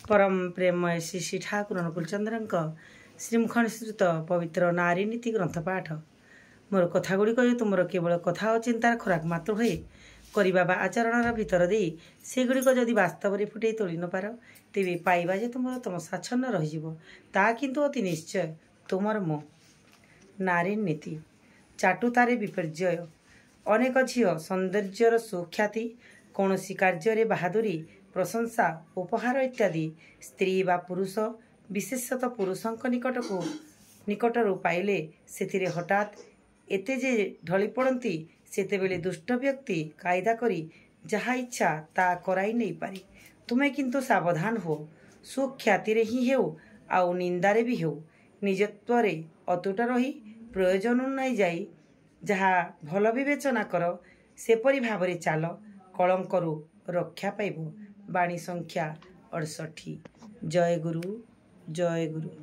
परम प्रेमय श्री श्री ठाकुर अनुकूलचंद्र श्रीमुखनिसृत पवित्र नारी नीति ग्रंथ पाठ मोर कथागुड़िक तुमर केवल कथा और चिंतार खोराक मात्र हुए करवा बा आचरण भितर दे सेगुड़िक जदि वास्तव में फुटे तोली न पार तेरे पाइबा जे तुम तुम साच्छन्न रहा किंतु अति निश्चय तुमर मो नारी नीति चाटु तारे विपर्यय अनेक झील सौंदर्यर सुख्याति कौन कार्य बाहादुरी प्रशंसा उपहार इत्यादि स्त्री बा पुरुष विशेषतः पुरुषों निकटरू पाइले से हठात एते जे ढली पड़ती सेते बेले दुष्ट व्यक्ति कायदा करी जहा इच्छा ता कराई नहीं पारी। तुम्हें किंतु सावधान हो सुख्याति ही हेउ आउ निंदारे भी हेउ निजत्व अतुट रही प्रयोजन नहीं जाई जहा भल विवेचना कर सेपरी भाव चाल कलंकरू रक्षा पाइब। वाणी संख्या 68। जय गुरु जय गुरु।